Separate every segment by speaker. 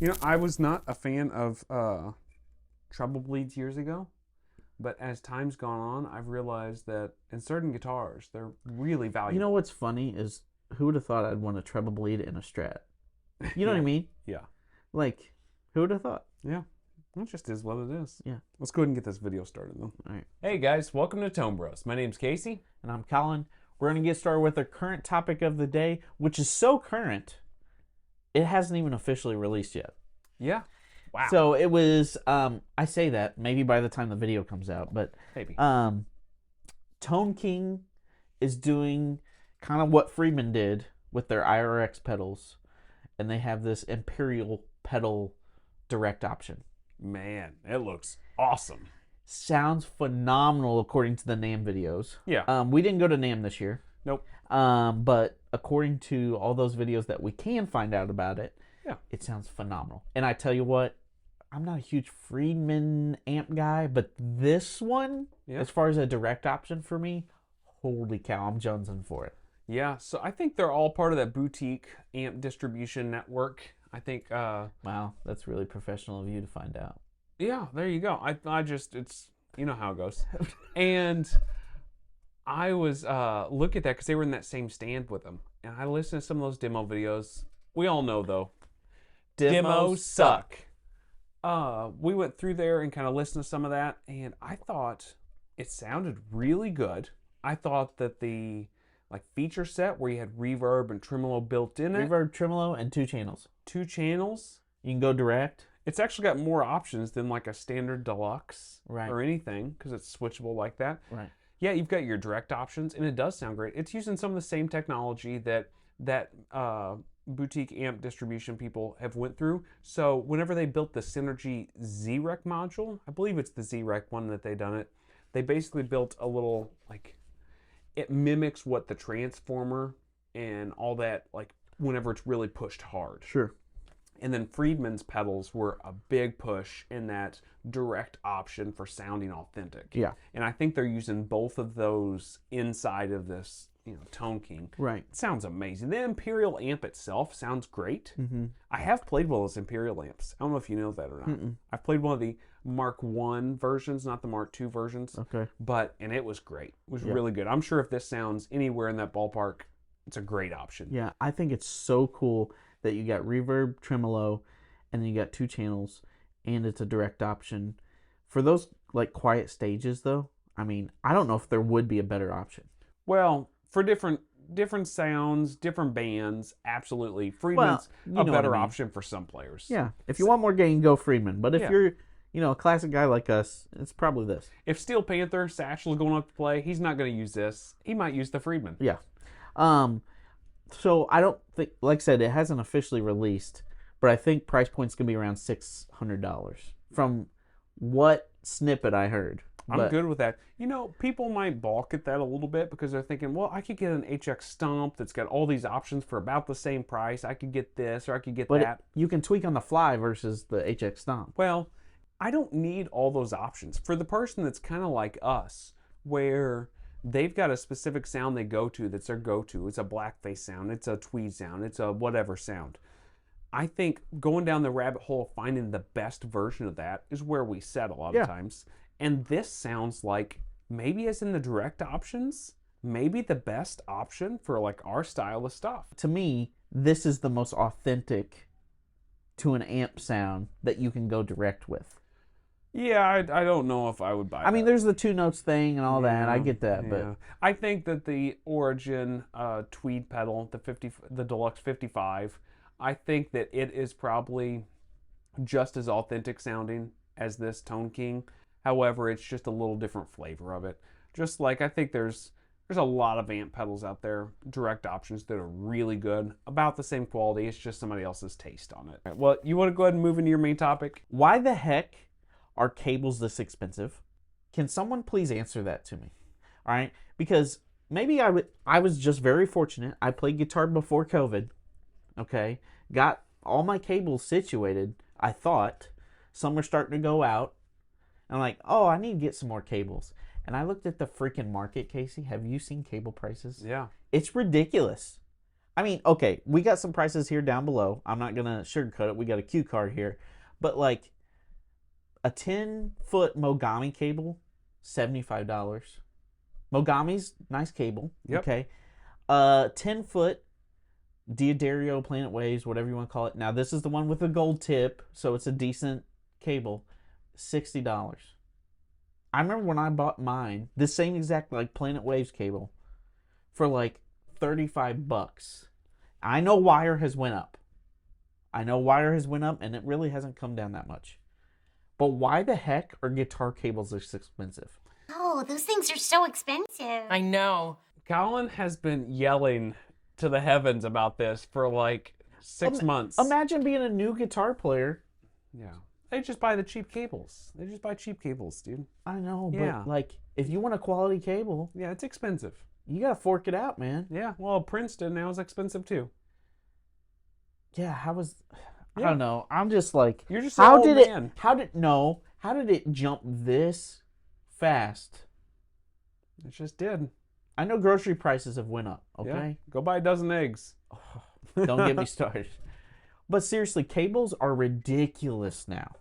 Speaker 1: You know, I was not a fan of treble bleeds years ago, but as time's gone on, I've realized that in certain guitars, they're really valuable.
Speaker 2: You know what's funny is who would have thought I'd want a treble bleed in a Strat? You know what I mean?
Speaker 1: Yeah.
Speaker 2: Like, who would have thought?
Speaker 1: Yeah. It just is what it is.
Speaker 2: Yeah.
Speaker 1: Let's go ahead and get this video started, though.
Speaker 2: All right.
Speaker 1: Hey, guys. Welcome to Tone Bros. My name's Casey.
Speaker 2: And I'm Colin. We're going to get started with our current topic of the day, which is so current, it hasn't even officially released yet.
Speaker 1: Yeah. Wow.
Speaker 2: So it was, I say that maybe by the time the video comes out, but
Speaker 1: Maybe.
Speaker 2: Tone King is doing kind of what Friedman did with their IRX pedals, and they have this Imperial pedal direct option.
Speaker 1: Man, it looks awesome.
Speaker 2: Sounds phenomenal according to the NAMM videos.
Speaker 1: Yeah.
Speaker 2: We didn't go to NAMM this year.
Speaker 1: Nope.
Speaker 2: But according to all those videos that we can find out about it,
Speaker 1: yeah,
Speaker 2: it sounds phenomenal. And I tell you what, I'm not a huge Friedman amp guy, but this one, as far as a direct option for me, holy cow, I'm jonesing for it.
Speaker 1: Yeah, so I think they're all part of that boutique amp distribution network. I think...
Speaker 2: wow, that's really professional of you to find out.
Speaker 1: Yeah, there you go. I just, it's, you know how it goes. And I was look at that because they were in that same stand with them. And I listened to some of those demo videos. We all know, though, demos suck. We went through there and kind of listened to some of that, and I thought it sounded really good. I thought that the feature set where you had reverb and tremolo built in it.
Speaker 2: Reverb, tremolo, and 2 channels.
Speaker 1: 2 channels.
Speaker 2: You can go direct.
Speaker 1: It's actually got more options than like a standard deluxe or anything because it's switchable like that.
Speaker 2: Right.
Speaker 1: Yeah, you've got your direct options, and it does sound great. It's using some of the same technology that boutique amp distribution people have went through. So whenever they built the Synergy Z-Rec module, I believe it's the Z-Rec one that they done it, they basically built a little, it mimics what the transformer and all that, whenever it's really pushed hard.
Speaker 2: Sure.
Speaker 1: And then Friedman's pedals were a big push in that direct option for sounding authentic.
Speaker 2: Yeah.
Speaker 1: And I think they're using both of those inside of this, Tone King.
Speaker 2: Right.
Speaker 1: It sounds amazing. The Imperial amp itself sounds great.
Speaker 2: Mm-hmm.
Speaker 1: I have played one of those Imperial amps. I don't know if you know that or not.
Speaker 2: Mm-mm.
Speaker 1: I've played one of the Mark I versions, not the Mark II versions.
Speaker 2: Okay.
Speaker 1: And it was great. It was really good. I'm sure if this sounds anywhere in that ballpark, it's a great option.
Speaker 2: Yeah, I think it's so cool that you got reverb, tremolo, and then you got 2 channels, and it's a direct option. For those quiet stages though, I mean, I don't know if there would be a better option.
Speaker 1: Well, for different sounds, different bands, absolutely. Friedman's a better option for some players.
Speaker 2: Yeah, if you want more gain, go Friedman. But if you're, a classic guy like us, it's probably this.
Speaker 1: If Steel Panther, Satchel's going up to play, he's not going to use this. He might use the Friedman.
Speaker 2: Yeah. So I don't think, like I said, it hasn't officially released, but I think price point's going to be around $600 from what snippet I heard.
Speaker 1: I'm good with that. People might balk at that a little bit because they're thinking, well, I could get an HX Stomp that's got all these options for about the same price. I could get this or I could get that.
Speaker 2: You can tweak on the fly versus the HX Stomp.
Speaker 1: Well, I don't need all those options. For the person that's kind of like us, where they've got a specific sound they go to that's their go-to. It's a blackface sound. It's a tweed sound. It's a whatever sound. I think going down the rabbit hole of finding the best version of that is where we set a lot of times. And this sounds like, maybe as in the direct options, maybe the best option for our style of stuff.
Speaker 2: To me, this is the most authentic to an amp sound that you can go direct with.
Speaker 1: Yeah, I don't know if I would buy that.
Speaker 2: I mean, there's the 2 notes thing and all that. I get that, but
Speaker 1: I think that the Origin tweed pedal, the Deluxe 55, I think that it is probably just as authentic sounding as this Tone King. However, it's just a little different flavor of it. Just like I think there's a lot of amp pedals out there, direct options that are really good, about the same quality. It's just somebody else's taste on it. Right, well, you want to go ahead and move into your main topic?
Speaker 2: Why the heck are cables this expensive? Can someone please answer that to me? All right, because maybe I was just very fortunate. I played guitar before COVID. Okay, got all my cables situated. I thought some were starting to go out. I'm like, oh, I need to get some more cables. And I looked at the freaking market, Casey. Have you seen cable prices?
Speaker 1: Yeah.
Speaker 2: It's ridiculous. I mean, okay, we got some prices here down below. I'm not going to sugarcoat it. We got a cue card here. But like a 10-foot Mogami cable, $75. Mogami's nice cable.
Speaker 1: Yep.
Speaker 2: Okay. 10-foot D'Addario Planet Waves, whatever you want to call it. Now, this is the one with the gold tip, so it's a decent cable. $60. I remember when I bought mine, the same exact like Planet Waves cable, for like $35. I know wire has went up. And it really hasn't come down that much. But why the heck are guitar cables this expensive?
Speaker 3: Oh, those things are so expensive.
Speaker 4: I know.
Speaker 1: Colin has been yelling to the heavens about this for like 6 months.
Speaker 2: Imagine being a new guitar player.
Speaker 1: Yeah. They just buy the cheap cables. They just buy cheap cables, dude.
Speaker 2: I know,
Speaker 1: Yeah.
Speaker 2: but like, if you want a quality cable,
Speaker 1: Yeah, it's expensive.
Speaker 2: you gotta fork it out, man.
Speaker 1: Yeah, well, Princeton now is expensive too.
Speaker 2: Yeah, I
Speaker 1: Yeah.
Speaker 2: don't know. I'm just like,
Speaker 1: You're just an old man.
Speaker 2: how did it jump this fast?
Speaker 1: It just did.
Speaker 2: I know grocery prices have went up, okay?
Speaker 1: Yeah. Go buy a dozen eggs.
Speaker 2: Don't get me started. But seriously, cables are ridiculous now.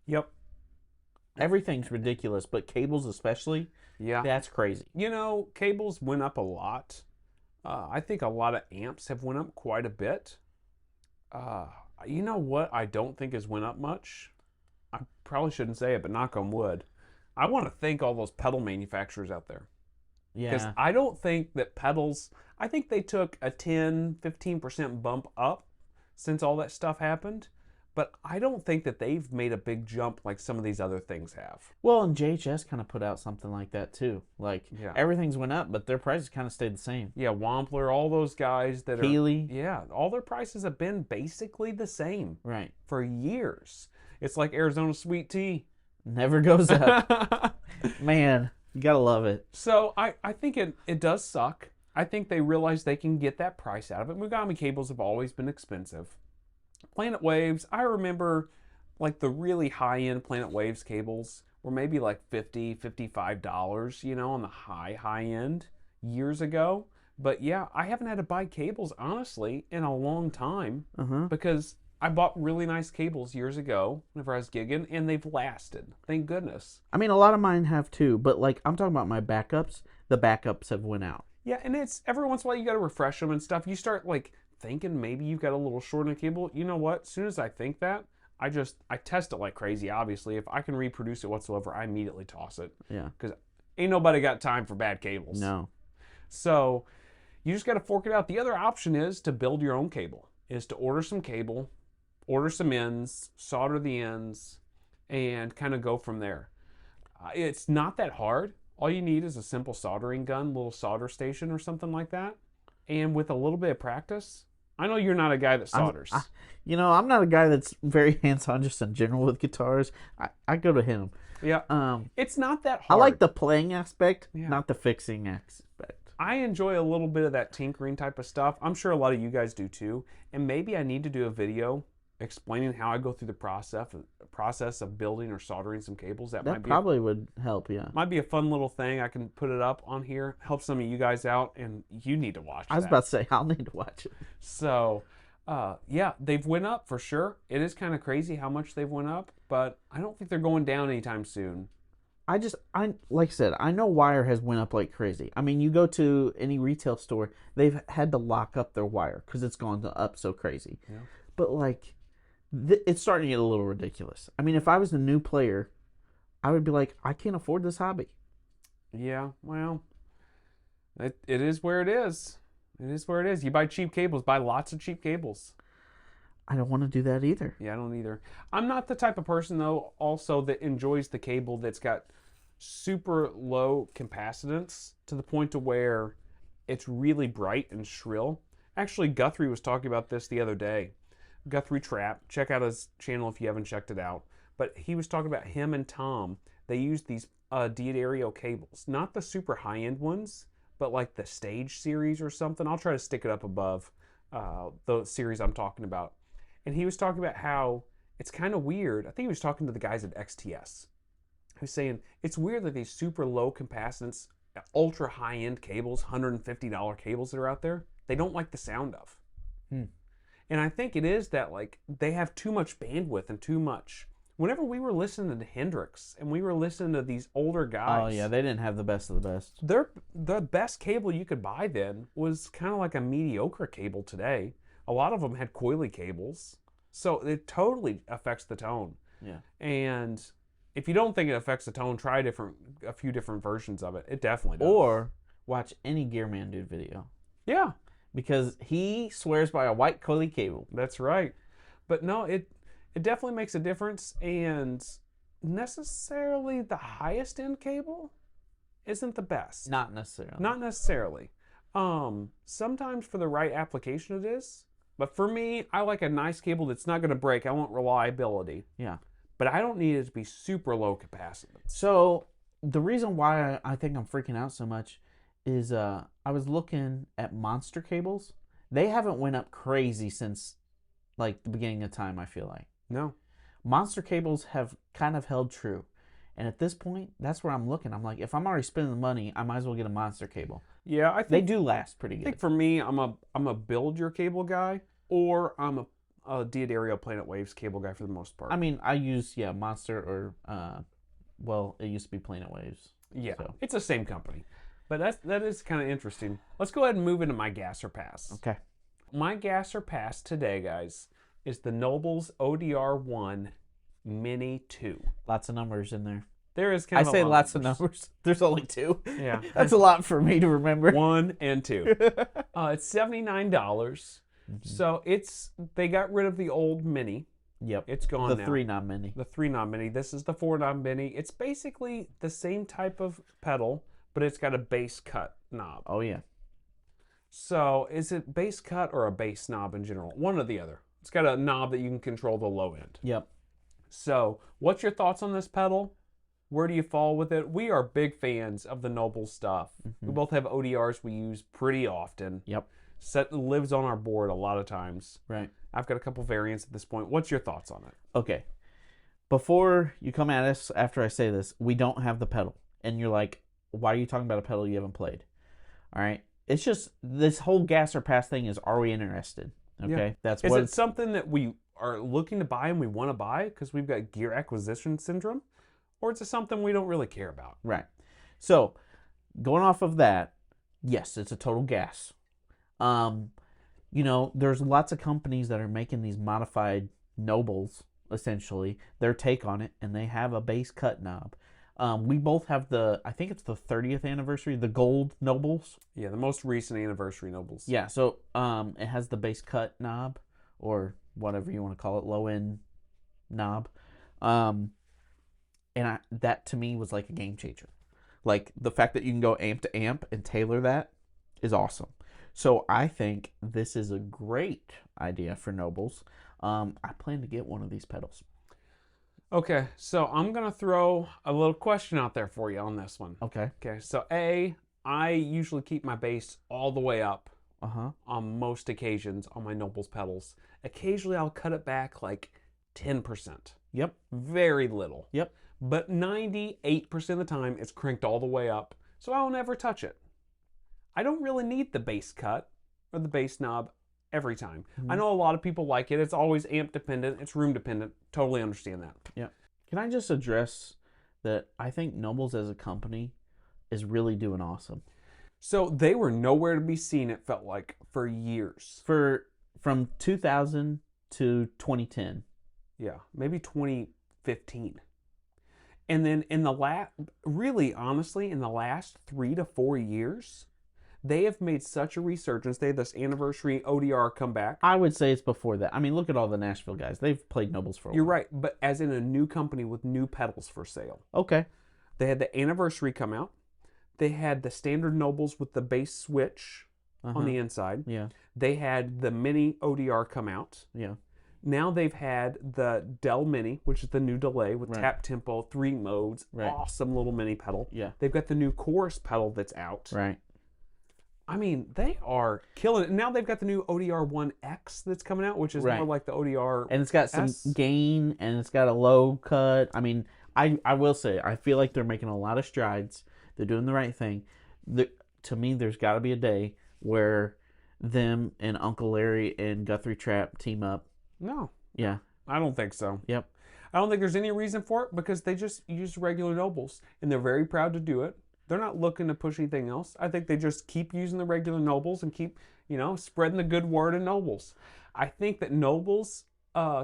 Speaker 1: Yep.
Speaker 2: Everything's ridiculous, but cables especially,
Speaker 1: Yeah.
Speaker 2: that's crazy.
Speaker 1: You know, cables went up a lot. I think a lot of amps have went up quite a bit. You know what I don't think has went up much? I probably shouldn't say it, but knock on wood. I want to thank all those pedal manufacturers out there. Because
Speaker 2: Yeah.
Speaker 1: I don't think that pedals, I think they took a 10-15% bump up since all that stuff happened. But I don't think that they've made a big jump like some of these other things have.
Speaker 2: Well, and JHS kind of put out something like that too. Like,
Speaker 1: Yeah.
Speaker 2: everything's went up, but their prices kind of stayed the same.
Speaker 1: Yeah, Wampler, all those guys that
Speaker 2: Healy.
Speaker 1: are... Yeah, all their prices have been basically the same
Speaker 2: Right.
Speaker 1: for years. It's like Arizona Sweet Tea.
Speaker 2: Never goes up. Man, you gotta love it.
Speaker 1: So I think it does suck. I think they realize they can get that price out of it. Mogami cables have always been expensive. Planet Waves, I remember like the really high-end Planet Waves cables were maybe like $50, $55, you know, on the high end years ago. But yeah, I haven't had to buy cables, honestly, in a long time because I bought really nice cables years ago whenever I was gigging, and they've lasted. Thank goodness.
Speaker 2: I mean, a lot of mine have too, but like, I'm talking about my backups. The backups have went out.
Speaker 1: Yeah, and it's every once in a while you got to refresh them and stuff. You start like thinking maybe you've got a little short in a cable. You know what? As soon as I think that, I test it like crazy, obviously. If I can reproduce it whatsoever, I immediately toss it.
Speaker 2: Yeah.
Speaker 1: Because ain't nobody got time for bad cables.
Speaker 2: No.
Speaker 1: So you just got to fork it out. The other option is to build your own cable, is to order some cable, order some ends, solder the ends, and kind of go from there. It's not that hard. All you need is a simple soldering gun, little solder station or something like that. And with a little bit of practice, I know you're not a guy that solders.
Speaker 2: I'm not a guy that's very hands-on just in general with guitars. I go to him.
Speaker 1: Yeah. It's not that
Speaker 2: I
Speaker 1: hard.
Speaker 2: like the playing aspect,
Speaker 1: Yeah.
Speaker 2: not the fixing aspect.
Speaker 1: I enjoy a little bit of that tinkering type of stuff. I'm sure a lot of you guys do too. And maybe I need to do a video explaining how I go through the process of building or soldering some cables. That might be
Speaker 2: probably would help, yeah.
Speaker 1: might be a fun little thing. I can put it up on here, help some of you guys out, and you need to watch
Speaker 2: I was
Speaker 1: that.
Speaker 2: about to say, I'll need to watch it.
Speaker 1: So, yeah, they've went up for sure. It is kind of crazy how much they've went up, but I don't think they're going down anytime soon.
Speaker 2: Like I said, I know wire has went up like crazy. I mean, you go to any retail store, they've had to lock up their wire because it's gone up so crazy.
Speaker 1: Yeah.
Speaker 2: But like, it's starting to get a little ridiculous. I mean, if I was a new player, I would be like, I can't afford this hobby.
Speaker 1: Yeah, well, it is where it is. It is where it is. You buy cheap cables, buy lots of cheap cables.
Speaker 2: I don't want to do that either.
Speaker 1: Yeah, I don't either. I'm not the type of person, though, also that enjoys the cable that's got super low capacitance to the point to where it's really bright and shrill. Actually, Guthrie was talking about this the other day. Guthrie Trap. Check out his channel if you haven't checked it out. But he was talking about him and Tom. They used these D'Addario cables. Not the super high-end ones, but like the Stage series or something. I'll try to stick it up above the series I'm talking about. And he was talking about how it's kind of weird. I think he was talking to the guys at XTS. He was saying it's weird that these super low capacitance, ultra high-end cables, $150 cables that are out there, they don't like the sound of.
Speaker 2: Hmm.
Speaker 1: And I think it is that, like, they have too much bandwidth and too much. Whenever we were listening to Hendrix and we were listening to these older guys,
Speaker 2: Oh yeah, they didn't have the best of the best.
Speaker 1: the best cable you could buy then was kind of like a mediocre cable today. A lot of them had coily cables, so it totally affects the tone.
Speaker 2: Yeah.
Speaker 1: And if you don't think it affects the tone, try a few different versions of it. It definitely does.
Speaker 2: Or watch any Gearman Dude video.
Speaker 1: Yeah,
Speaker 2: Because he swears by a white coily cable.
Speaker 1: that's right. But no, it definitely makes a difference, and necessarily the highest end cable isn't the best.
Speaker 2: Not necessarily.
Speaker 1: Not necessarily. Sometimes for the right application it is. But for me, I like a nice cable that's not going to break. I want reliability.
Speaker 2: Yeah.
Speaker 1: But I don't need it to be super low capacitance.
Speaker 2: So the reason why I think I'm freaking out so much is I was looking at monster cables. They haven't went up crazy since like the beginning of time, I feel like.
Speaker 1: No.
Speaker 2: Monster cables have kind of held true. And at this point, that's where I'm looking. I'm like, if I'm already spending the money, I might as well get a monster cable.
Speaker 1: Yeah, I
Speaker 2: They
Speaker 1: think
Speaker 2: do last pretty
Speaker 1: I
Speaker 2: good.
Speaker 1: think for me, I'm a build your cable guy, or I'm a D'Addario Planet Waves cable guy for the most part.
Speaker 2: I mean, I use, monster or, well, it used to be Planet Waves.
Speaker 1: Yeah,
Speaker 2: So.
Speaker 1: it's the same company. But that is kind of interesting. Let's go ahead and move into my gas or pass.
Speaker 2: Okay.
Speaker 1: My gas or pass today, guys, is the Nobels ODR Mini 2.
Speaker 2: Lots of numbers in there.
Speaker 1: There is kind
Speaker 2: I
Speaker 1: of
Speaker 2: say
Speaker 1: a lot
Speaker 2: lots of numbers. There's only two.
Speaker 1: Yeah.
Speaker 2: That's a lot for me to remember.
Speaker 1: 1 and 2. It's $79. So they got rid of the old Mini.
Speaker 2: Yep.
Speaker 1: It's gone
Speaker 2: The
Speaker 1: now.
Speaker 2: 3-knob Mini.
Speaker 1: The 3-knob Mini. This is the 4-knob Mini. It's basically the same type of pedal, but it's got a bass cut knob.
Speaker 2: Oh, yeah.
Speaker 1: So is it bass cut or a bass knob in general? One or the other. It's got a knob that you can control the low end.
Speaker 2: Yep.
Speaker 1: So what's your thoughts on this pedal? Where do you fall with it? We are big fans of the Noble stuff. We both have ODRs we use pretty often.
Speaker 2: Yep.
Speaker 1: Lives on our board a lot of times.
Speaker 2: Right.
Speaker 1: I've got a couple variants at this point. What's your thoughts on it?
Speaker 2: Okay. Before you come at us after I say this, we don't have the pedal. And you're like, why are you talking about a pedal you haven't played? All right. It's just this whole gas or pass thing is, are we interested? Okay.
Speaker 1: Yeah.
Speaker 2: That's
Speaker 1: Is
Speaker 2: what
Speaker 1: it something that we are looking to buy and we want to buy because we've got gear acquisition syndrome? Or is it something we don't really care about?
Speaker 2: Right. So, going off of that, yes, it's a total gas. There's lots of companies that are making these modified Nobles, essentially, their take on it, and they have a bass cut knob. We both have I think it's the 30th anniversary, the gold Nobles.
Speaker 1: Yeah, the most recent anniversary Nobles.
Speaker 2: Yeah, so it has the bass cut knob, or whatever you want to call it, low end knob. And that to me was like a game changer. Like the fact that you can go amp to amp and tailor that is awesome. So I think this is a great idea for Nobles. I plan to get one of these pedals.
Speaker 1: Okay, so I'm going to throw a little question out there for you on this one.
Speaker 2: Okay.
Speaker 1: Okay, so I usually keep my bass all the way up on most occasions on my Nobles pedals. Occasionally I'll cut it back like 10%.
Speaker 2: Yep.
Speaker 1: Very little.
Speaker 2: Yep.
Speaker 1: But 98% of the time, it's cranked all the way up, so I'll never touch it. I don't really need the bass cut or the bass knob every time. I know a lot of people like it. It's always amp dependent. It's room dependent. Totally understand that.
Speaker 2: Yeah. Can I just address that I think Nobles as a company is really doing awesome.
Speaker 1: So they were nowhere to be seen, it felt like, for years.
Speaker 2: From 2000 to 2010.
Speaker 1: Yeah, maybe 2015. And then in the honestly, in the last 3 to 4 years, they have made such a resurgence. They had this anniversary ODR comeback.
Speaker 2: I would say it's before that. I mean, look at all the Nashville guys. They've played Nobles for a while.
Speaker 1: You're right, but as in a new company with new pedals for sale.
Speaker 2: Okay.
Speaker 1: They had the anniversary come out. They had the standard Nobles with the bass switch on the inside.
Speaker 2: Yeah.
Speaker 1: They had the mini ODR come out.
Speaker 2: Yeah.
Speaker 1: Now they've had the Dell Mini, which is the new delay with
Speaker 2: Right.
Speaker 1: tap tempo, 3 modes,
Speaker 2: Right.
Speaker 1: awesome little mini pedal.
Speaker 2: Yeah.
Speaker 1: They've got the new chorus pedal that's out.
Speaker 2: Right.
Speaker 1: I mean, they are killing it. Now they've got the new ODR 1X that's coming out, which is
Speaker 2: Right.
Speaker 1: more like the ODR.
Speaker 2: And it's got some
Speaker 1: S.
Speaker 2: gain and it's got a low cut. I mean, I will say, I feel like they're making a lot of strides. They're doing the right thing. To me, there's got to be a day where them and Uncle Larry and Guthrie Trap team up.
Speaker 1: No,
Speaker 2: Yeah.
Speaker 1: I don't think so.
Speaker 2: Yep.
Speaker 1: I don't think there's any reason for it because they just use regular Nobles and they're very proud to do it. They're not looking to push anything else. I think they just keep using the regular Nobles and keep, spreading the good word of Nobles. I think that Nobles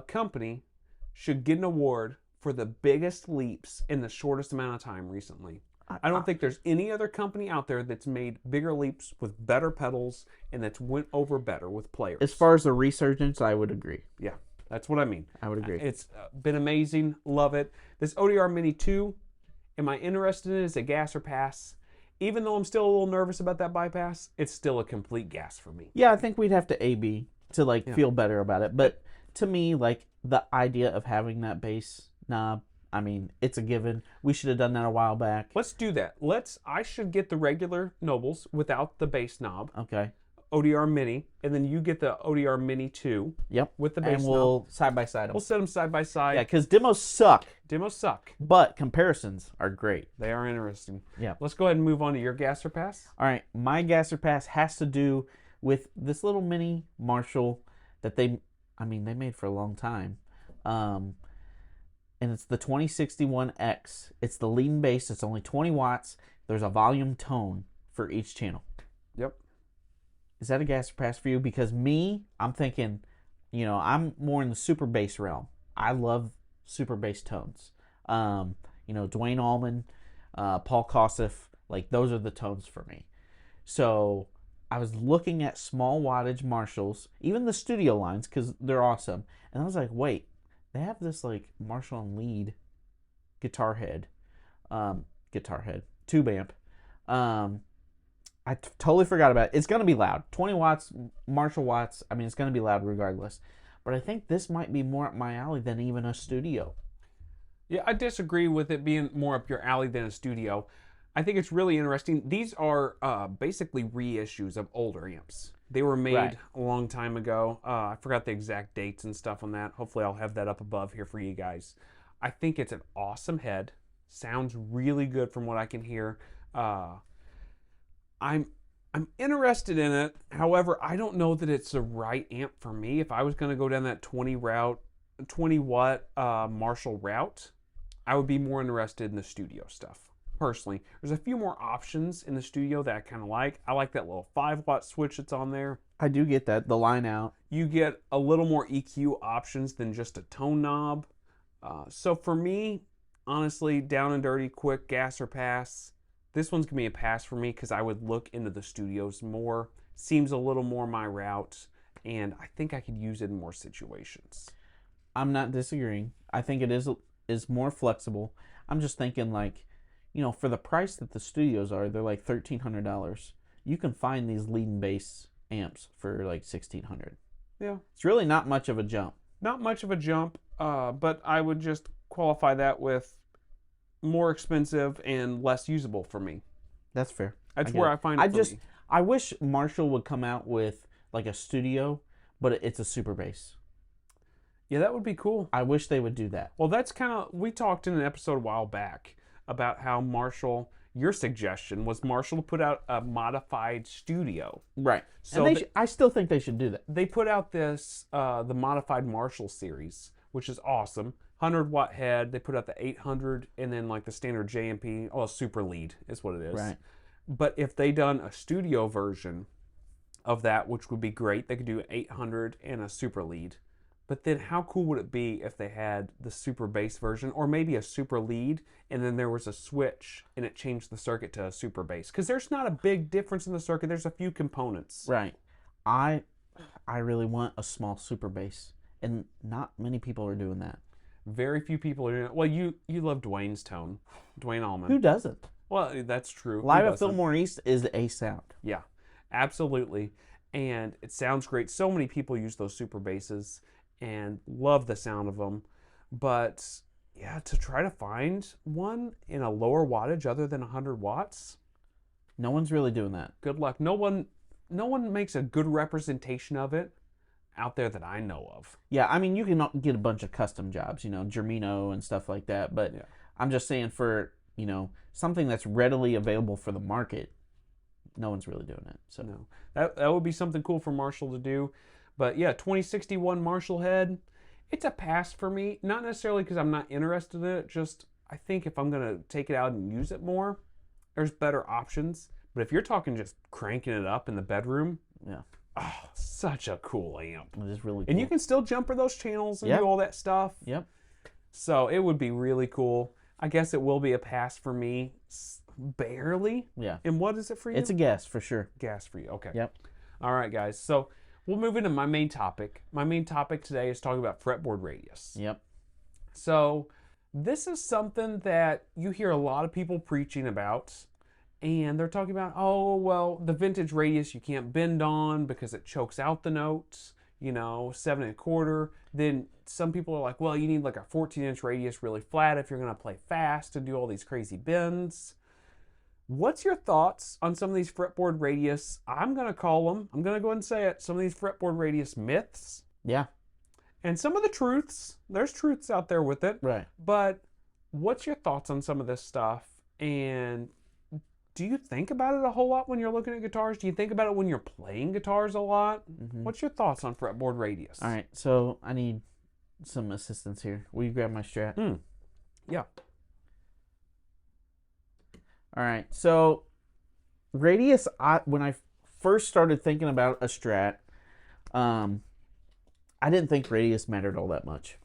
Speaker 1: company should get an award for the biggest leaps in the shortest amount of time recently. I don't think there's any other company out there that's made bigger leaps with better pedals and that's went over better with players.
Speaker 2: As far as the resurgence, I would agree.
Speaker 1: Yeah, that's what I mean.
Speaker 2: I would agree.
Speaker 1: It's been amazing. Love it. This ODR Mini 2, am I interested in it as a gas or pass? Even though I'm still a little nervous about that bypass, it's still a complete gas for me.
Speaker 2: Yeah, I think we'd have to A/B to feel better about it. But to me, the idea of having that bass knob, I mean, it's a given. We should have done that a while back.
Speaker 1: Let's do that. I should get the regular Nobles without the bass knob.
Speaker 2: Okay.
Speaker 1: ODR Mini, and then you get the ODR Mini 2.
Speaker 2: Yep.
Speaker 1: With the bass
Speaker 2: and
Speaker 1: knob.
Speaker 2: we'll side by side them.
Speaker 1: We'll set them side by side.
Speaker 2: Yeah, because demos suck,
Speaker 1: Demos suck.
Speaker 2: but comparisons are great.
Speaker 1: They are interesting.
Speaker 2: Yeah.
Speaker 1: Let's go ahead and move on to your gas or pass.
Speaker 2: All right, my gas or pass has to do with this little mini Marshall that they made for a long time. And it's the 2061X. It's the lead and bass. It's only 20 watts. There's a volume tone for each channel.
Speaker 1: Yep.
Speaker 2: Is that a gas or pass for you? Because me, I'm thinking, I'm more in the super bass realm. I love super bass tones. Dwayne Allman, Paul Kossoff, those are the tones for me. So I was looking at small wattage Marshalls, even the studio lines, because they're awesome. And I was like, wait, they have this Marshall and lead guitar head, tube amp. I totally forgot about it. It's going to be loud. 20 watts, Marshall watts. I mean, it's going to be loud regardless. But I think this might be more up my alley than even a studio.
Speaker 1: Yeah, I disagree with it being more up your alley than a studio. I think it's really interesting. These are basically reissues of older amps. They were made a long time ago. I forgot the exact dates and stuff on that. Hopefully I'll have that up above here for you guys. I think it's an awesome head. Sounds really good from what I can hear. I'm interested in it. However, I don't know that it's the right amp for me. If I was going to go down that 20 watt Marshall route, I would be more interested in the studio stuff. Personally, there's a few more options in the studio that I kind of like. I like that little 5 watt switch that's on there.
Speaker 2: I do get that, the line out.
Speaker 1: You get a little more EQ options than just a tone knob. So for me, honestly, down and dirty, quick gas or pass. This one's going to be a pass for me because I would look into the studios more. Seems a little more my route, and I think I could use it in more situations.
Speaker 2: I'm not disagreeing. I think it is more flexible. I'm just thinking for the price that the studios are, they're like $1,300. You can find these lead and bass amps for like $1,600.
Speaker 1: Yeah.
Speaker 2: It's really not much of a jump.
Speaker 1: Not much of a jump, but I would just qualify that with more expensive and less usable for me.
Speaker 2: That's fair.
Speaker 1: That's where I find it.
Speaker 2: I wish Marshall would come out with a studio, but it's a super bass.
Speaker 1: Yeah, that would be cool.
Speaker 2: I wish they would do that. Well,
Speaker 1: that's we talked in an episode a while back about how Marshall, your suggestion was Marshall to put out a modified studio.
Speaker 2: Right.
Speaker 1: So
Speaker 2: and I still think they should do that.
Speaker 1: They put out this, the modified Marshall series, which is awesome. 100 watt head. They put out the 800 and then the standard JMP. Oh, super lead is what it is.
Speaker 2: Right.
Speaker 1: But if they done a studio version of that, which would be great, they could do 800 and a super lead. But then how cool would it be if they had the super bass version or maybe a super lead and then there was a switch and it changed the circuit to a super bass? Because there's not a big difference in the circuit. There's a few components.
Speaker 2: Right. I really want a small super bass, and not many people are doing that.
Speaker 1: Very few people are doing it. Well, you love Dwayne's tone. Dwayne Allman.
Speaker 2: Who doesn't?
Speaker 1: Well, that's true.
Speaker 2: Live at Fillmore East is a sound.
Speaker 1: Yeah, absolutely. And it sounds great. So many people use those super basses and love the sound of them. But yeah, to try to find one in a lower wattage other than 100 watts,
Speaker 2: no one's really doing that.
Speaker 1: Good luck. No one makes a good representation of it out there that I know of.
Speaker 2: Yeah, I mean, you can get a bunch of custom jobs, Germino and stuff like that. But yeah. I'm just saying for, something that's readily available for the market, no one's really doing it. So
Speaker 1: No, that would be something cool for Marshall to do. But yeah, 2061 Marshall head, it's a pass for me. Not necessarily because I'm not interested in it. Just I think if I'm gonna take it out and use it more, there's better options. But if you're talking just cranking it up in the bedroom,
Speaker 2: yeah,
Speaker 1: such a cool amp.
Speaker 2: it is really cool.
Speaker 1: And you can still jumper those channels and
Speaker 2: Yep.
Speaker 1: do all that stuff.
Speaker 2: Yep.
Speaker 1: So it would be really cool. I guess it will be a pass for me, barely.
Speaker 2: Yeah.
Speaker 1: And what is it for you?
Speaker 2: It's a guess for sure.
Speaker 1: gas for you. Okay.
Speaker 2: Yep.
Speaker 1: All right, guys. So we'll move into my main topic. My main topic today is talking about fretboard radius.
Speaker 2: Yep.
Speaker 1: So this is something that you hear a lot of people preaching about. And they're talking about, oh, well, the vintage radius you can't bend on because it chokes out the notes, 7 1/4. Then some people are like, well, you need like a 14-inch radius really flat if you're going to play fast and do all these crazy bends. What's your thoughts on some of these fretboard radius? I'm going to call them, I'm going to go ahead and say it, some of these fretboard radius myths.
Speaker 2: Yeah.
Speaker 1: And some of the truths. There's truths out there with it.
Speaker 2: Right.
Speaker 1: But what's your thoughts on some of this stuff? And do you think about it a whole lot when you're looking at guitars? Do you think about it when you're playing guitars a lot?
Speaker 2: Mm-hmm.
Speaker 1: What's your thoughts on fretboard radius?
Speaker 2: All right. So I need some assistance here. Will you grab my Strat?
Speaker 1: Yeah.
Speaker 2: All right. So radius, when I first started thinking about a Strat, I didn't think radius mattered all that much.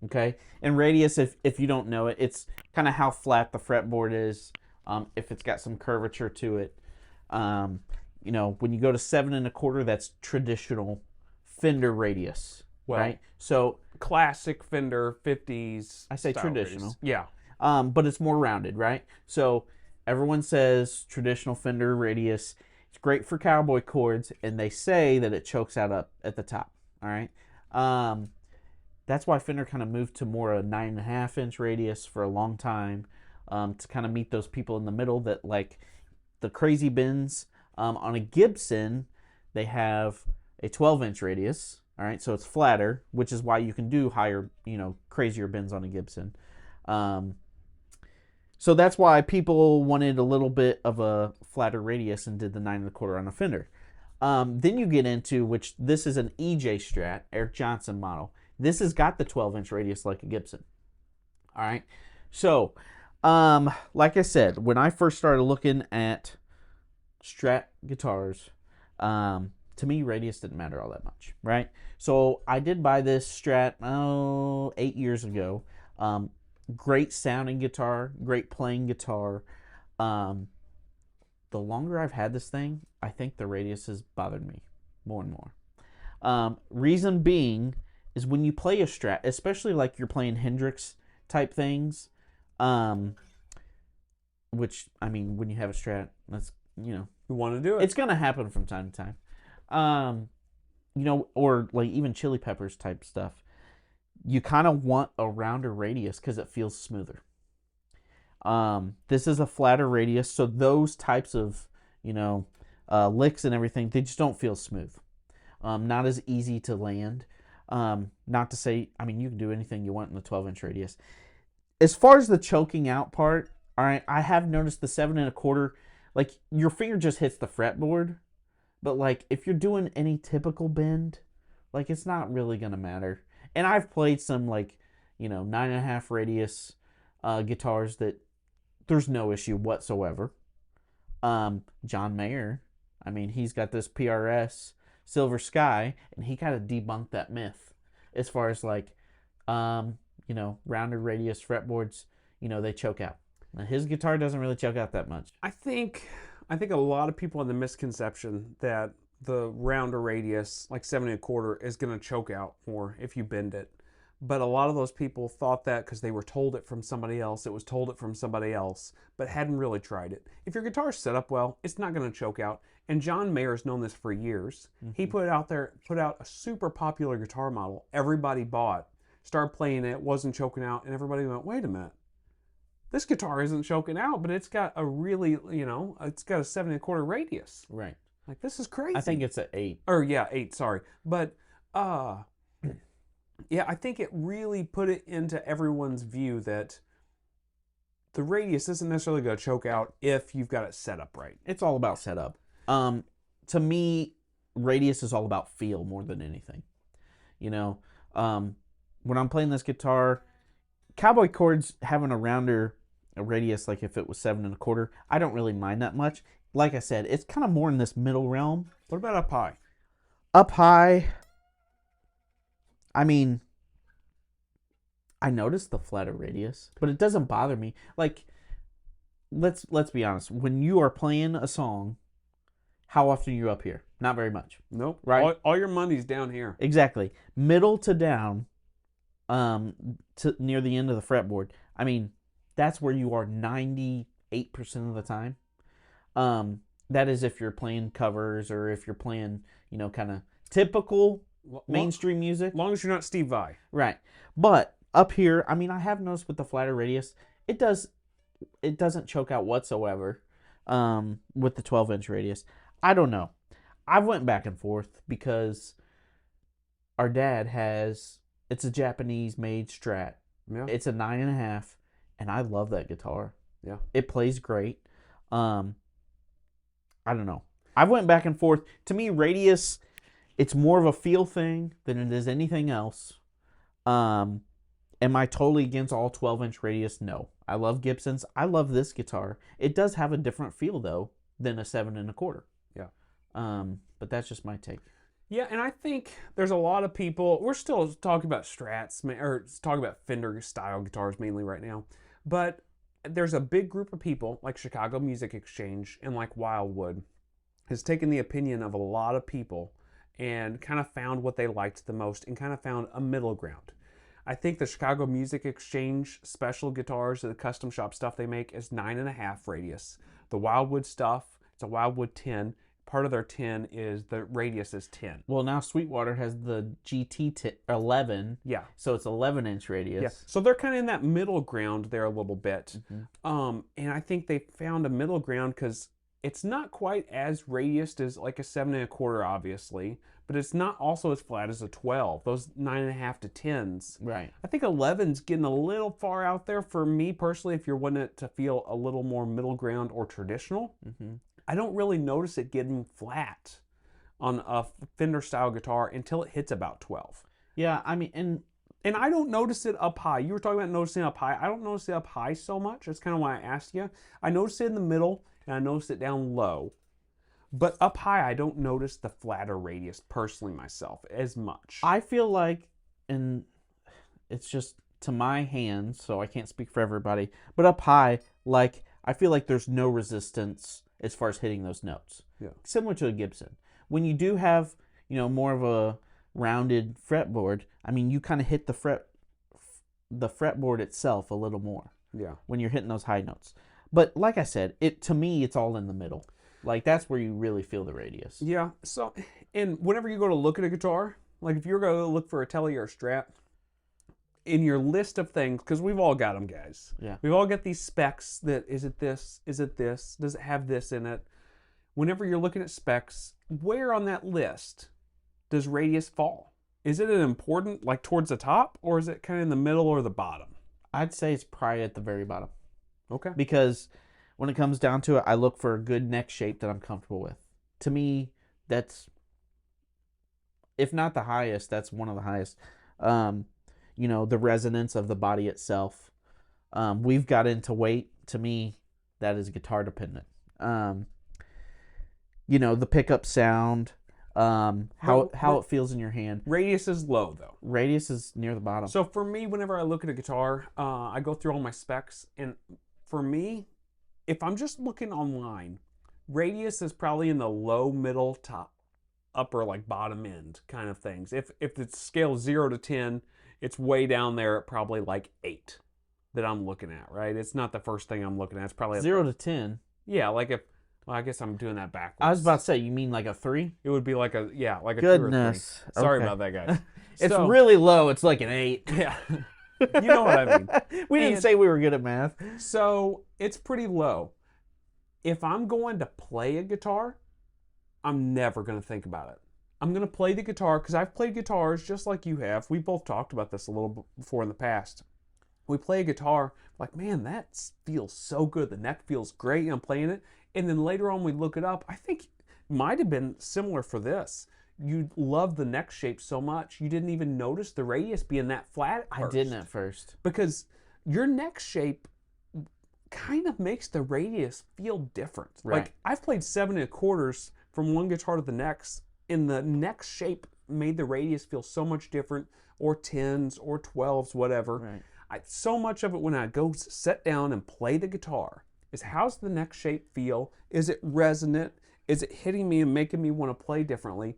Speaker 2: Okay. And radius, if you don't know it, it's kind of how flat the fretboard is. If it's got some curvature to it, when you go to 7 1/4, that's traditional Fender radius,
Speaker 1: Well,
Speaker 2: right? So
Speaker 1: classic Fender 50s.
Speaker 2: I say
Speaker 1: style
Speaker 2: traditional.
Speaker 1: radius. Yeah.
Speaker 2: but it's more rounded, right? So everyone says traditional Fender radius. It's great for cowboy chords, and they say that it chokes out up at the top. All right. That's why Fender kind of moved to more a 9 1/2-inch radius for a long time. To kind of meet those people in the middle that like the crazy bends. On a Gibson, they have a 12-inch radius. All right, so it's flatter, which is why you can do higher, crazier bends on a Gibson. So that's why people wanted a little bit of a flatter radius and did the 9 1/4 on a Fender. Then you get into, which this is an EJ Strat, Eric Johnson model. This has got the 12-inch radius like a Gibson. All right, so like I said, when I first started looking at Strat guitars, to me, radius didn't matter all that much, right? So I did buy this Strat, 8 years ago. Great sounding guitar, great playing guitar. The longer I've had this thing, I think the radius has bothered me more and more. Reason being is when you play a Strat, especially like you're playing Hendrix type things, which, I mean, when you have a Strat, that's,
Speaker 1: You want to do it.
Speaker 2: it's going to happen from time to time. Or like even Chili Peppers type stuff. You kind of want a rounder radius because it feels smoother. This is a flatter radius, so those types of, licks and everything, they just don't feel smooth. Not as easy to land. Not to say, I mean, you can do anything you want in the 12-inch radius. As far as the choking out part, all right, I have noticed the 7 1/4, like your finger just hits the fretboard, but like if you're doing any typical bend, like it's not really gonna matter. And I've played some like, 9 1/2 radius guitars that there's no issue whatsoever. John Mayer, I mean, he's got this PRS Silver Sky, and he kind of debunked that myth as far as like, rounder radius fretboards, they choke out. Now, his guitar doesn't really choke out that much.
Speaker 1: I think a lot of people have the misconception that the rounder radius, like 7 1/4, is going to choke out more if you bend it. But a lot of those people thought that because they were told it from somebody else. It was told it from somebody else, but hadn't really tried it. If your guitar's set up well, it's not going to choke out. And John Mayer's known this for years. Mm-hmm. He put out a super popular guitar model. Everybody bought, started playing it, wasn't choking out, and everybody went, wait a minute. This guitar isn't choking out, but it's got a really, it's got a 7 1/4 radius.
Speaker 2: Right.
Speaker 1: Like, this is crazy.
Speaker 2: I think it's an 8.
Speaker 1: Or, yeah, 8, sorry. But, yeah, I think it really put it into everyone's view that the radius isn't necessarily going to choke out if you've got it set up right.
Speaker 2: It's all about setup. To me, radius is all about feel more than anything. You know, when I'm playing this guitar, cowboy chords having a rounder radius, like if it was 7 1/4, I don't really mind that much. Like I said, it's kind of more in this middle realm.
Speaker 1: What about up high?
Speaker 2: Up high, I mean, I noticed the flatter radius, but it doesn't bother me. Like, let's be honest. When you are playing a song, how often are you up here? Not very much.
Speaker 1: Nope.
Speaker 2: Right?
Speaker 1: All your money's down here.
Speaker 2: Exactly. Middle to down, to near the end of the fretboard. I mean, that's where you are 98% of the time. That is if you're playing covers or if you're playing, you know, kind of typical mainstream music.
Speaker 1: As long as you're not Steve Vai.
Speaker 2: Right. But up here, I mean, I have noticed with the flatter radius, it doesn't choke out whatsoever with the 12-inch radius. I don't know. I went back and forth because our dad it's a Japanese-made Strat.
Speaker 1: Yeah.
Speaker 2: It's a 9.5, and I love that guitar.
Speaker 1: Yeah.
Speaker 2: It plays great. I don't know. I went back and forth. To me, radius, it's more of a feel thing than it is anything else. Am I totally against all 12-inch radius? No. I love Gibsons. I love this guitar. It does have a different feel, though, than a 7 1/4.
Speaker 1: Yeah.
Speaker 2: But that's just my take.
Speaker 1: Yeah, and I think there's a lot of people, we're still talking about Strats, or talking about Fender-style guitars mainly right now, but there's a big group of people, like Chicago Music Exchange and like Wildwood, has taken the opinion of a lot of people and kind of found what they liked the most and kind of found a middle ground. I think the Chicago Music Exchange special guitars, the custom shop stuff they make, is 9.5 radius. The Wildwood stuff, it's a Wildwood 10. Part of their 10 is the radius is 10.
Speaker 2: Well, now Sweetwater has the GT 11.
Speaker 1: Yeah.
Speaker 2: So it's 11-inch radius.
Speaker 1: Yeah. So they're kind of in that middle ground there a little bit.
Speaker 2: Mm-hmm.
Speaker 1: And I think they found a middle ground because it's not quite as radiused as like a 7 1/4, obviously, but it's not also as flat as a 12. Those 9.5 to 10s.
Speaker 2: Right.
Speaker 1: I think 11's getting a little far out there for me personally. If you're wanting it to feel a little more middle ground or traditional, I don't really notice it getting flat on a Fender style guitar until it hits about 12.
Speaker 2: Yeah, I mean, and
Speaker 1: I don't notice it up high. You were talking about noticing up high. I don't notice it up high so much. That's kind of why I asked you. I notice it in the middle, and I notice it down low. But up high, I don't notice the flatter radius personally myself as much.
Speaker 2: I feel like, and it's just to my hands, so I can't speak for everybody, but up high, like, I feel like there's no resistance as far as hitting those notes.
Speaker 1: Yeah.
Speaker 2: Similar to a Gibson. When you do have, you know, more of a rounded fretboard, I mean, you kind of hit the fretboard itself a little more.
Speaker 1: Yeah.
Speaker 2: When you're hitting those high notes. But like I said, to me, it's all in the middle. Like, that's where you really feel the radius.
Speaker 1: Yeah. So, and whenever you go to look at a guitar, like if you're going to look for a Tele or a Strat, in your list of things, because we've all got them, guys.
Speaker 2: Yeah.
Speaker 1: We've all got these specs that, is it this? Is it this? Does it have this in it? Whenever you're looking at specs, where on that list does radius fall? Is it an important, like towards the top, or is it kind of in the middle or the bottom?
Speaker 2: I'd say it's probably at the very bottom.
Speaker 1: Okay.
Speaker 2: Because when it comes down to it, I look for a good neck shape that I'm comfortable with. To me, that's, if not the highest, that's one of the highest. You know, the resonance of the body itself. We've got into weight. To me, that is guitar dependent. You know, the pickup sound, how it feels in your hand.
Speaker 1: Radius is low, though.
Speaker 2: Radius is near the bottom.
Speaker 1: So for me, whenever I look at a guitar, I go through all my specs, and for me, if I'm just looking online, radius is probably in the low, middle, top, upper, like bottom end kind of things. If the scale is 0 to 10, it's way down there at probably like 8 that I'm looking at, right? It's not the first thing I'm looking at. It's probably
Speaker 2: 0 to 10.
Speaker 1: Yeah, like if, well, I guess I'm doing that backwards.
Speaker 2: I was about to say, you mean like a 3?
Speaker 1: It would be like a, yeah, like a
Speaker 2: Goodness.
Speaker 1: 2 or 3. Sorry
Speaker 2: Okay.
Speaker 1: about that, guys.
Speaker 2: It's
Speaker 1: So-
Speaker 2: really low. It's like an 8.
Speaker 1: Yeah. You know what I mean.
Speaker 2: We didn't
Speaker 1: And-
Speaker 2: say we were good at math.
Speaker 1: So it's pretty low. If I'm going to play a guitar, I'm never going to think about it. I'm going to play the guitar because I've played guitars just like you have. We both talked about this a little before in the past. We play a guitar like, man, feels so good. The neck feels great. And I'm playing it. And then later on, we look it up. I think it might have been similar for this. You love the neck shape so much, you didn't even notice the radius being that flat at
Speaker 2: I
Speaker 1: first.
Speaker 2: didn't at first.
Speaker 1: Because your neck shape kind of makes the radius feel different.
Speaker 2: Right.
Speaker 1: Like, I've played 7 1/4 from one guitar to the next, and the neck shape made the radius feel so much different, or 10s or 12s, whatever.
Speaker 2: Right.
Speaker 1: So much of it when I go sit down and play the guitar is, how's the neck shape feel? Is it resonant? Is it hitting me and making me want to play differently?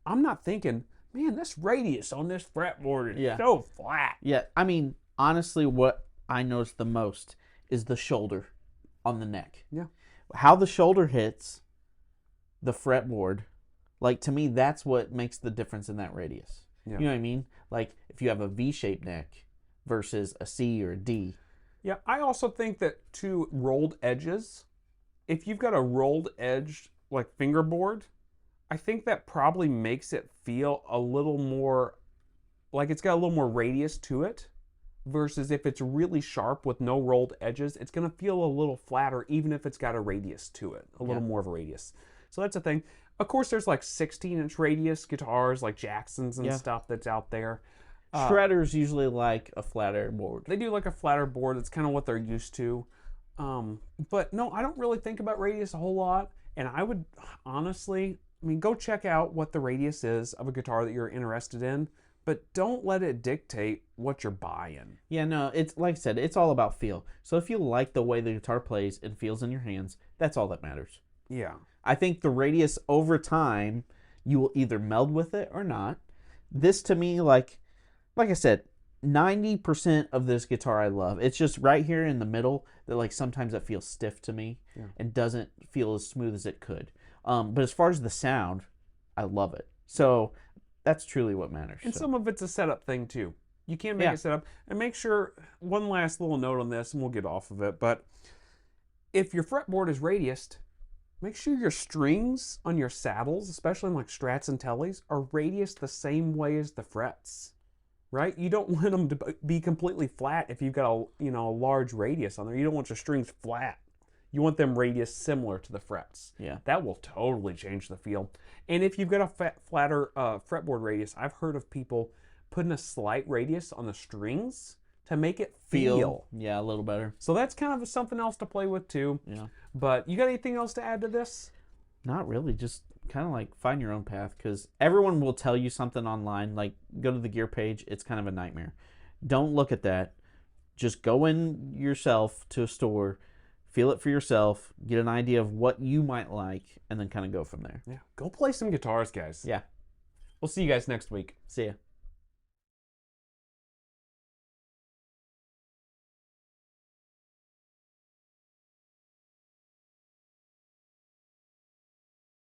Speaker 1: I'm not thinking, man, this radius on this fretboard is so flat.
Speaker 2: Yeah, I mean, honestly, what I notice the most is the shoulder on the neck.
Speaker 1: Yeah.
Speaker 2: How the shoulder hits the fretboard, like, to me, that's what makes the difference in that radius.
Speaker 1: Yeah.
Speaker 2: You know what I mean? Like, if you have a V-shaped neck versus a C or a D.
Speaker 1: Yeah, I also think that, too, rolled edges, if you've got a rolled edge, like, fingerboard, I think that probably makes it feel a little more, like it's got a little more radius to it, versus if it's really sharp with no rolled edges, it's going to feel a little flatter, even if it's got a radius to it, a little more of a radius. So that's a thing. Of course, there's like 16-inch radius guitars, like Jacksons and stuff that's out there.
Speaker 2: Shredders usually like a flatter board.
Speaker 1: They do like a flatter board. It's kind of what they're used to. But no, I don't really think about radius a whole lot. And I would honestly, I mean, go check out what the radius is of a guitar that you're interested in, but don't let it dictate what you're buying.
Speaker 2: Yeah, no, it's like I said, it's all about feel. So if you like the way the guitar plays and feels in your hands, that's all that matters.
Speaker 1: Yeah.
Speaker 2: I think the radius over time, you will either meld with it or not. This to me, like I said, 90% of this guitar I love. It's just right here in the middle that, like, sometimes it feels stiff to me and doesn't feel as smooth as it could. But as far as the sound, I love it. So that's truly what matters.
Speaker 1: And some of it's a setup thing too. You can't make it set up. And make sure, one last little note on this, and we'll get off of it, but if your fretboard is radiused, make sure your strings on your saddles, especially in like Strats and Tellys, are radiused the same way as the frets, right? You don't want them to be completely flat if you've got a large radius on there. You don't want your strings flat. You want them radius similar to the frets.
Speaker 2: Yeah.
Speaker 1: That will totally change the feel. And if you've got a flatter fretboard radius, I've heard of people putting a slight radius on the strings to make it feel.
Speaker 2: Yeah, a little better.
Speaker 1: So that's kind of something else to play with too.
Speaker 2: Yeah.
Speaker 1: But you got anything else to add to this?
Speaker 2: Not really. Just kind of like find your own path, because everyone will tell you something online. Like, go to the gear page. It's kind of a nightmare. Don't look at that. Just go in yourself to a store, feel it for yourself, get an idea of what you might like, and then kind of go from there.
Speaker 1: Yeah. Go play some guitars, guys.
Speaker 2: Yeah.
Speaker 1: We'll see you guys next week.
Speaker 2: See ya.